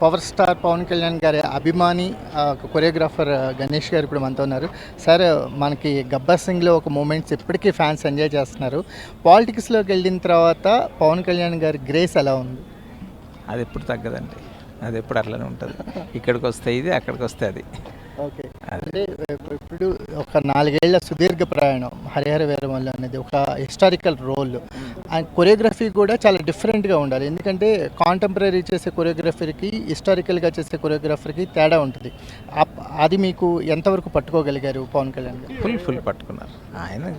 Power star Pawan Kalyan గారి అభిమాని choreographer Ganesh గారు ఇప్పుడు మనతో ఉన్నారు. సార్, మనకి గబ్బర్ సింగ్లో ఒక మూమెంట్స్ ఇప్పటికీ ఫ్యాన్స్ ఎంజాయ్ చేస్తున్నారు. పాలిటిక్స్లోకి వెళ్ళిన తర్వాత పవన్ కళ్యాణ్ గారి గ్రేస్ ఎలా ఉంది? అది ఎప్పుడు తగ్గదండి, అది ఎప్పుడు అట్లనే ఉంటుంది. ఇక్కడికి వస్తే ఇది, అక్కడికి వస్తే అది. ఓకే, అంటే ఇప్పుడు ఒక 4 ఏళ్ల సుదీర్ఘ ప్రయాణం హరిహర వీరమల్లు అనేది ఒక హిస్టారికల్ రోల్. అండ్ కొరియోగ్రఫీ కూడా చాలా డిఫరెంట్గా ఉండాలి, ఎందుకంటే కాంటెంపరీ చేసే కొరియోగ్రఫీకి హిస్టారికల్గా చేసే కొరియోగ్రఫీకి తేడా ఉంటుంది. అది మీకు ఎంతవరకు పట్టుకోగలిగారు పవన్ కళ్యాణ్ గారు? ఫుల్ పట్టుకున్నారు ఆయన,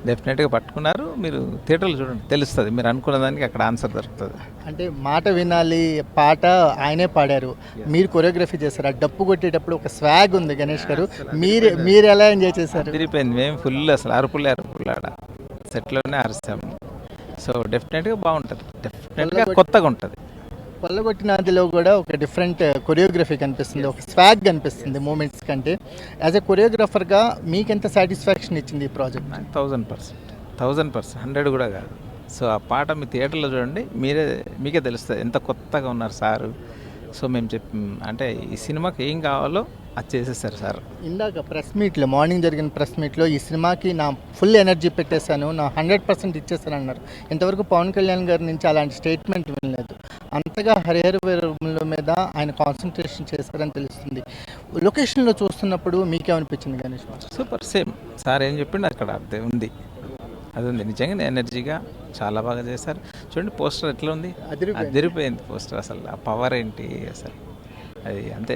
డెఫినెట్గా పట్టుకున్నారు. మీరు థియేటర్లో చూడండి, తెలుస్తుంది. మీరు అనుకున్న దానికి అక్కడ ఆన్సర్ దొరుకుతుంది. అంటే మాట వినాలి పాట ఆయనే పాడారు, మీరు కొరియోగ్రఫీ చేశారు. ఆ డప్పు కొట్టేటప్పుడు ఒక స్వాగ్ ఉంది గణేష్ గారు, మీరు ఎలా ఎంజాయ్ చేశారు? తిరిగిపోయింది. మేము ఫుల్ అసలు అరుపులే ఆడ సెట్లోనే అరిస్తాము. సో డెఫినెట్గా బాగుంటుంది, డెఫినెట్గా కొత్తగా ఉంటుంది. కొల్లగొట్టినదిలో కూడా ఒక డిఫరెంట్ కొరియోగ్రఫీ కనిపిస్తుంది, ఒక స్వాగ్ కనిపిస్తుంది మూమెంట్స్ కంటే. యాజ్ ఎ కొరియోగ్రాఫర్గా మీకు ఎంత సాటిస్ఫాక్షన్ ఇచ్చింది ఈ ప్రాజెక్ట్? 1000%, 100 కూడా కాదు. సో ఆ పాట మీ థియేటర్లో చూడండి, మీకే తెలుస్తుంది ఎంత కొత్తగా ఉన్నారు సారు. సో మేము అంటే ఈ సినిమాకి ఏం కావాలో అది చేసేస్తారు సార్. ఇందాక ప్రెస్ మీట్లో, మార్నింగ్ జరిగిన ప్రెస్ మీట్లో ఈ సినిమాకి నా ఫుల్ ఎనర్జీ పెట్టేశాను, నా 100% ఇచ్చేస్తాను అన్నారు. ఇంతవరకు పవన్ కళ్యాణ్ గారి నుంచి అలాంటి స్టేట్మెంట్ వినలేదు. అంతగా హరిహర వీరమల్లు మీద ఆయన కాన్సన్ట్రేషన్ చేశారని తెలుస్తుంది. లొకేషన్లో చూస్తున్నప్పుడు మీకేమనిపించింది గణేష్? సూపర్, సేమ్ సార్ ఏం చెప్పిండు అక్కడ అదే ఉంది, అది ఉంది. నిజంగా ఎనర్జీగా చాలా బాగా చేశారు. చూడండి పోస్టర్ ఎట్లా ఉంది, అదిరిపోయింది పోస్టర్. అసలు ఆ పవర్ ఏంటి అసలు, అది అంతే,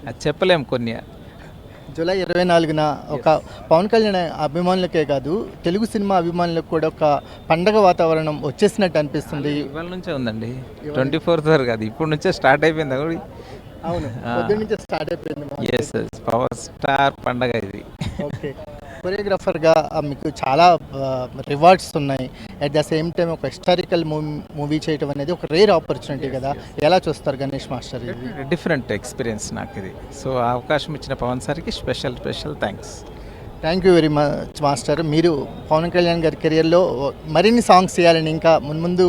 అది చెప్పలేము. కొన్ని జూలై 24న ఒక పవన్ కళ్యాణ్ అభిమానులకే కాదు, తెలుగు సినిమా అభిమానులకు కూడా ఒక పండగ వాతావరణం వచ్చేసినట్టు అనిపిస్తుంది. ఇవాళ నుంచే ఉందండి, 24th వరకు కాదు, ఇప్పుడు నుంచే స్టార్ట్ అయిపోయింది. అవును, పొద్దున్న నుంచే స్టార్ట్ అయిపోయింది. ఎస్, పవర్ స్టార్ పండగ ఇది. ఓకే, కొరియోగ్రాఫర్గా మీకు చాలా రివార్డ్స్ ఉన్నాయి. అట్ ద సేమ్ టైం ఒక హిస్టారికల్ మూవీ చేయడం అనేది ఒక రేర్ ఆపర్చునిటీ కదా, ఎలా చూస్తారు గణేష్ మాస్టర్? ఇది డిఫరెంట్ ఎక్స్పీరియన్స్ నాకు ఇది. సో ఆ అవకాశం ఇచ్చిన పవన్ సార్కి special thanks. Thank you very much master. మీరు పవన్ కళ్యాణ్ గారి కెరియర్లో మరిన్ని సాంగ్స్ చేయాలని, ఇంకా ముందు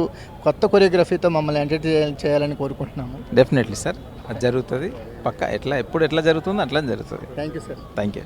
కొత్త కొరియోగ్రఫీతో మమ్మల్ని ఎంటర్టైన్ చేయాలని కోరుకుంటున్నాము. డెఫినెట్లీ సార్, అది జరుగుతుంది పక్కా. ఎప్పుడు ఎట్లా జరుగుతుందో అట్లా జరుగుతుంది. Thank you sir. Thank you.